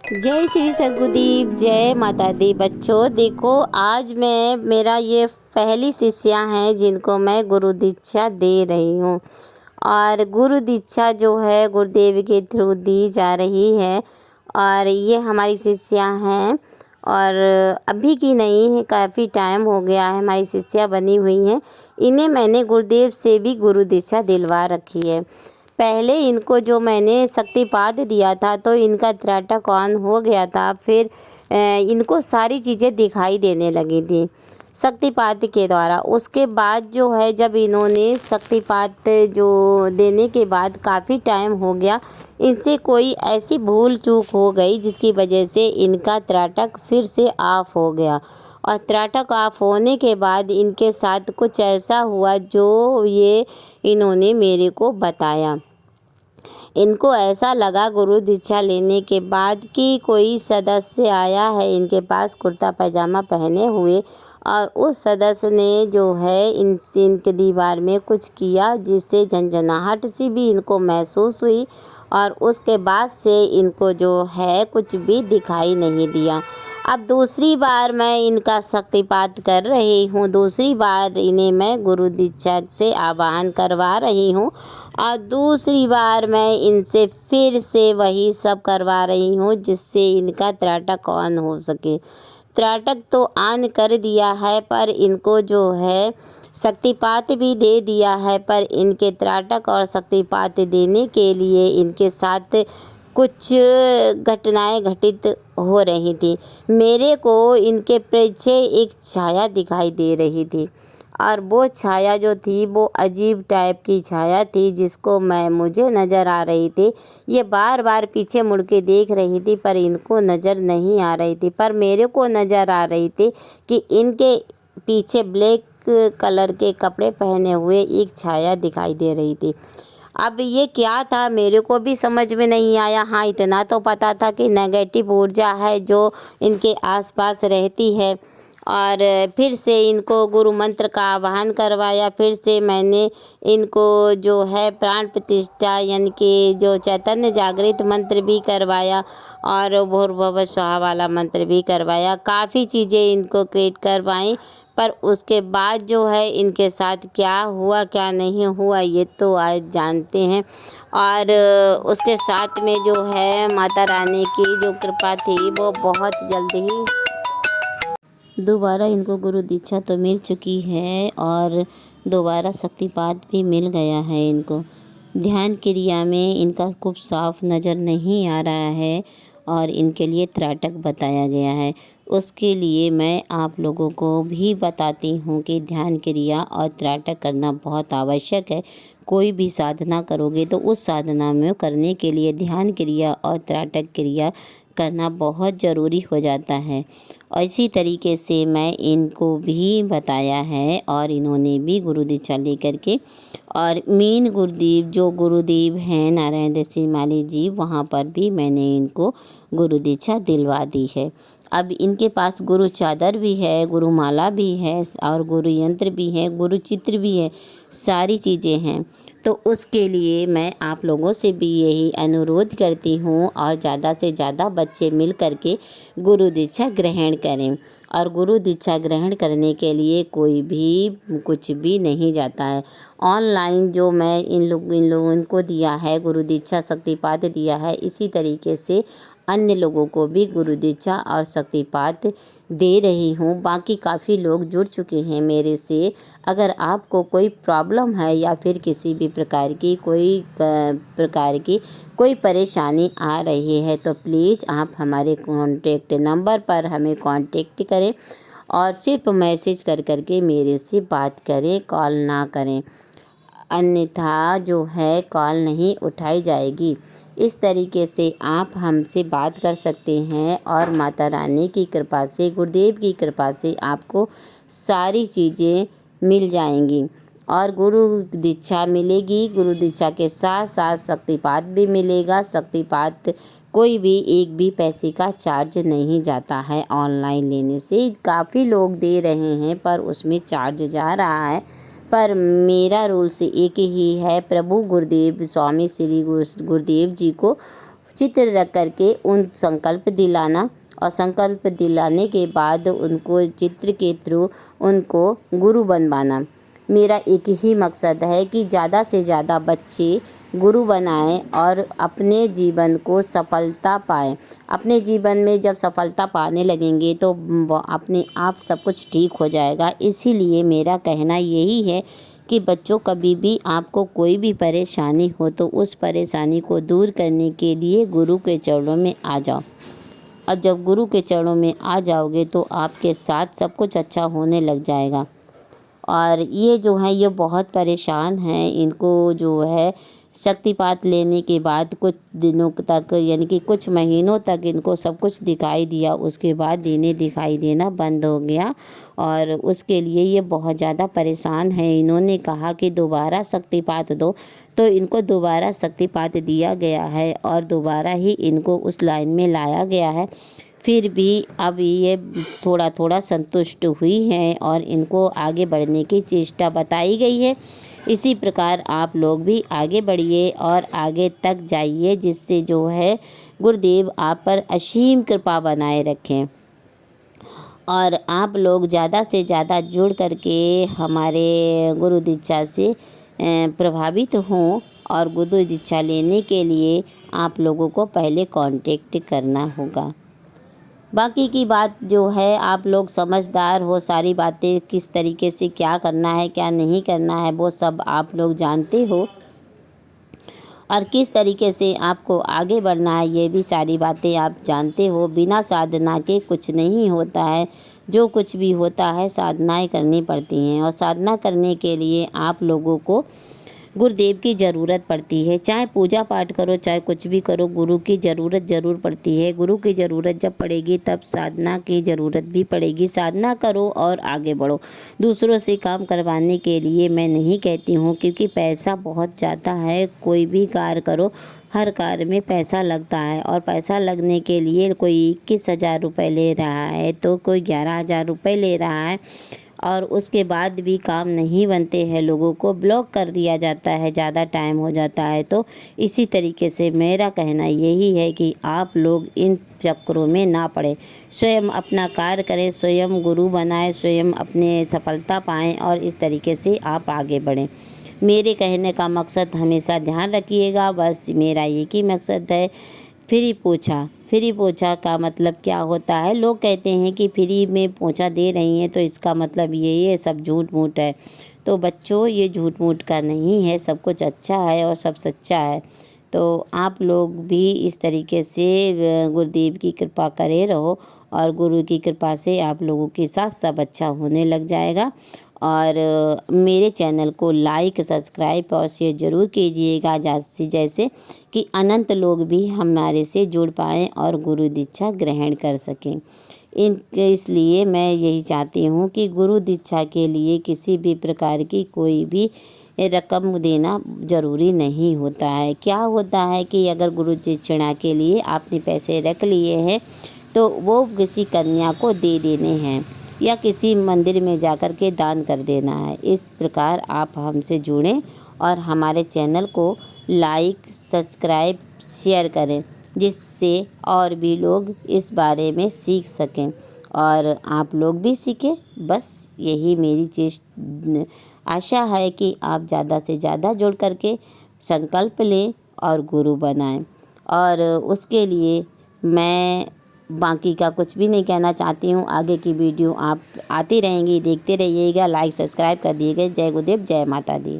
जय श्री सद्गुरुदेव, जय माता दी। बच्चों देखो, आज मेरा ये पहली शिष्या हैं जिनको मैं गुरु दीक्षा दे रही हूँ। और गुरु दीक्षा जो है गुरुदेव के थ्रू दी जा रही है। और ये हमारी शिष्या हैं और अभी की नहीं है, काफ़ी टाइम हो गया है हमारी शिष्या बनी हुई हैं। इन्हें मैंने गुरुदेव से भी गुरु दीक्षा दिलवा रखी है। पहले इनको जो मैंने शक्तिपात दिया था तो इनका त्राटक ऑन हो गया था। फिर इनको सारी चीज़ें दिखाई देने लगी थी शक्तिपात के द्वारा। उसके बाद जो है, जब इन्होंने शक्तिपात जो देने के बाद काफ़ी टाइम हो गया, इनसे कोई ऐसी भूल चूक हो गई जिसकी वजह से इनका त्राटक फिर से ऑफ हो गया। और त्राटक ऑफ होने के बाद इनके साथ कुछ ऐसा हुआ जो ये इन्होंने मेरे को बताया। इनको ऐसा लगा गुरु दीक्षा लेने के बाद कि कोई सदस्य आया है इनके पास कुर्ता पैजामा पहने हुए, और उस सदस्य ने जो है इनके दीवार में कुछ किया जिससे झंझनाहट सी भी इनको महसूस हुई। और उसके बाद से इनको जो है कुछ भी दिखाई नहीं दिया। अब दूसरी बार मैं इनका शक्तिपात कर रही हूँ, दूसरी बार इन्हें मैं गुरु दीक्षा से आवाहन करवा रही हूँ। और दूसरी बार मैं इनसे फिर से वही सब करवा रही हूँ जिससे इनका त्राटक ऑन हो सके। त्राटक तो ऑन कर दिया है, पर इनको जो है शक्तिपात भी दे दिया है। पर इनके त्राटक और शक्तिपात देने के लिए इनके साथ कुछ घटनाएं घटित हो रही थी। मेरे को इनके पीछे एक छाया दिखाई दे रही थी, और वो छाया जो थी वो अजीब टाइप की छाया थी जिसको मुझे नज़र आ रही थी। ये बार बार पीछे मुड़ के देख रही थी पर इनको नज़र नहीं आ रही थी। पर मेरे को नज़र आ रही थी कि इनके पीछे ब्लैक कलर के कपड़े पहने हुए एक छाया दिखाई दे रही थी। अब ये क्या था मेरे को भी समझ में नहीं आया। हाँ, इतना तो पता था कि नेगेटिव ऊर्जा है जो इनके आसपास रहती है। और फिर से इनको गुरु मंत्र का आवाहन करवाया। फिर से मैंने इनको जो है प्राण प्रतिष्ठा यानी कि जो चैतन्य जागृत मंत्र भी करवाया, और भूर्भुवः स्वाहा वाला मंत्र भी करवाया। काफ़ी चीज़ें इनको क्रिएट करवाई। पर उसके बाद जो है इनके साथ क्या हुआ क्या नहीं हुआ ये तो आज जानते हैं। और उसके साथ में जो है माता रानी की जो कृपा थी वो बहुत जल्दी ही दोबारा इनको गुरु दीक्षा तो मिल चुकी है, और दोबारा शक्तिपात भी मिल गया है इनको। ध्यान क्रिया में इनका खूब साफ नज़र नहीं आ रहा है और इनके लिए त्राटक बताया गया है। उसके लिए मैं आप लोगों को भी बताती हूँ कि ध्यान क्रिया और त्राटक करना बहुत आवश्यक है। कोई भी साधना करोगे तो उस साधना में करने के लिए ध्यान क्रिया और त्राटक क्रिया करना बहुत ज़रूरी हो जाता है। और इसी तरीके से मैं इनको भी बताया है, और इन्होंने भी गुरु दीक्षा लेकर के, और मेन गुरुदेव जो गुरुदेव हैं नारायण दत्त माली जी, वहाँ पर भी मैंने इनको गुरु दीक्षा दिलवा दी है। अब इनके पास गुरु चादर भी है, गुरु माला भी है, और गुरु यंत्र भी है, गुरु चित्र भी है, सारी चीज़ें हैं। तो उसके लिए मैं आप लोगों से भी यही अनुरोध करती हूँ, और ज़्यादा से ज़्यादा बच्चे मिल करके गुरु दीक्षा ग्रहण करें। और गुरु दीक्षा ग्रहण करने के लिए कोई भी कुछ भी नहीं जाता है। ऑनलाइन जो मैं इन लोगों को दिया है गुरु दीक्षा शक्तिपात दिया है, इसी तरीके से अन्य लोगों को भी गुरु दीक्षा और शक्तिपात दे रही हूँ। बाकी काफ़ी लोग जुड़ चुके हैं मेरे से। अगर आपको कोई प्रॉब्लम है या फिर किसी भी प्रकार की कोई परेशानी आ रही है तो प्लीज़ आप हमारे कॉन्टेक्ट नंबर पर हमें कॉन्टेक्ट करें, और सिर्फ मैसेज कर के मेरे से बात करें, कॉल ना करें, अन्यथा जो है कॉल नहीं उठाई जाएगी। इस तरीके से आप हमसे बात कर सकते हैं, और माता रानी की कृपा से, गुरुदेव की कृपा से आपको सारी चीज़ें मिल जाएंगी। और गुरु दीक्षा मिलेगी, गुरु दीक्षा के साथ साथ शक्तिपात भी मिलेगा। शक्तिपात कोई भी एक भी पैसे का चार्ज नहीं जाता है। ऑनलाइन लेने से काफ़ी लोग दे रहे हैं पर उसमें चार्ज जा रहा है। पर मेरा रूल्स एक ही है, प्रभु गुरुदेव स्वामी श्री गुरुदेव जी को चित्र रख करके उन संकल्प दिलाना, और संकल्प दिलाने के बाद उनको चित्र के थ्रू उनको गुरु बनवाना। मेरा एक ही मकसद है कि ज़्यादा से ज़्यादा बच्चे गुरु बनाएं और अपने जीवन को सफलता पाएं। अपने जीवन में जब सफलता पाने लगेंगे तो अपने आप सब कुछ ठीक हो जाएगा। इसीलिए मेरा कहना यही है कि बच्चों, कभी भी आपको कोई भी परेशानी हो तो उस परेशानी को दूर करने के लिए गुरु के चरणों में आ जाओ। और जब गुरु के चरणों में आ जाओगे तो आपके साथ सब कुछ अच्छा होने लग जाएगा। और ये जो है ये बहुत परेशान हैं, इनको जो है शक्तिपात लेने के बाद कुछ दिनों तक यानी कि कुछ महीनों तक इनको सब कुछ दिखाई दिया, उसके बाद इन्हें दिखाई देना बंद हो गया और उसके लिए ये बहुत ज़्यादा परेशान है। इन्होंने कहा कि दोबारा शक्तिपात दो, तो इनको दोबारा शक्तिपात दिया गया है और दोबारा ही इनको उस लाइन में लाया गया है। फिर भी अब ये थोड़ा थोड़ा संतुष्ट हुई हैं और इनको आगे बढ़ने की चेष्टा बताई गई है। इसी प्रकार आप लोग भी आगे बढ़िए और आगे तक जाइए, जिससे जो है गुरुदेव आप पर असीम कृपा बनाए रखें। और आप लोग ज़्यादा से ज़्यादा जुड़ करके हमारे गुरु दीक्षा से प्रभावित हों, और गुरु दीक्षा लेने के लिए आप लोगों को पहले कांटेक्ट करना होगा। बाकी की बात जो है आप लोग समझदार हो, सारी बातें किस तरीके से क्या करना है क्या नहीं करना है वो सब आप लोग जानते हो, और किस तरीके से आपको आगे बढ़ना है ये भी सारी बातें आप जानते हो। बिना साधना के कुछ नहीं होता है, जो कुछ भी होता है साधनाएं करनी पड़ती हैं, और साधना करने के लिए आप लोगों को गुरुदेव की ज़रूरत पड़ती है। चाहे पूजा पाठ करो, चाहे कुछ भी करो, गुरु की ज़रूरत ज़रूर पड़ती है। गुरु की ज़रूरत जब पड़ेगी तब साधना की ज़रूरत भी पड़ेगी। साधना करो और आगे बढ़ो। दूसरों से काम करवाने के लिए मैं नहीं कहती हूँ, क्योंकि पैसा बहुत जाता है। कोई भी कार्य करो, हर कार्य में पैसा लगता है, और पैसा लगने के लिए कोई 21,000 रुपये ले रहा है तो कोई 11,000 रुपये ले रहा है, और उसके बाद भी काम नहीं बनते हैं, लोगों को ब्लॉक कर दिया जाता है, ज़्यादा टाइम हो जाता है। तो इसी तरीके से मेरा कहना यही है कि आप लोग इन चक्करों में ना पड़े, स्वयं अपना कार्य करें, स्वयं गुरु बनाएं, स्वयं अपने सफलता पाएं, और इस तरीके से आप आगे बढ़ें। मेरे कहने का मकसद हमेशा ध्यान रखिएगा, बस मेरा एक ही मकसद है। फ्री पोछा का मतलब क्या होता है? लोग कहते हैं कि फ्री में पोछा दे रही हैं तो इसका मतलब ये सब झूठ मूठ है। तो बच्चों, ये झूठ मूठ का नहीं है, सब कुछ अच्छा है और सब सच्चा है। तो आप लोग भी इस तरीके से गुरुदेव की कृपा करे रहो, और गुरु की कृपा से आप लोगों के साथ सब अच्छा होने लग जाएगा। और मेरे चैनल को लाइक, सब्सक्राइब और शेयर ज़रूर कीजिएगा, जैसे कि अनंत लोग भी हमारे से जुड़ पाएँ और गुरु दीक्षा ग्रहण कर सकें। इसलिए मैं यही चाहती हूँ कि गुरु दीक्षा के लिए किसी भी प्रकार की कोई भी रकम देना ज़रूरी नहीं होता है। क्या होता है कि अगर गुरु दक्षिणा के लिए आपने पैसे रख लिए हैं तो वो किसी कन्या को दे देने हैं, या किसी मंदिर में जाकर के दान कर देना है। इस प्रकार आप हमसे जुड़ें और हमारे चैनल को लाइक, सब्सक्राइब, शेयर करें, जिससे और भी लोग इस बारे में सीख सकें और आप लोग भी सीखें। बस यही मेरी आशा है कि आप ज़्यादा से ज़्यादा जुड़ करके संकल्प लें और गुरु बनाएं। और उसके लिए मैं बाकी का कुछ भी नहीं कहना चाहती हूँ। आगे की वीडियो आप आती रहेंगी, देखते रहिएगा, लाइक सब्सक्राइब कर दिएगा। जय गुरुदेव, जय माता दी।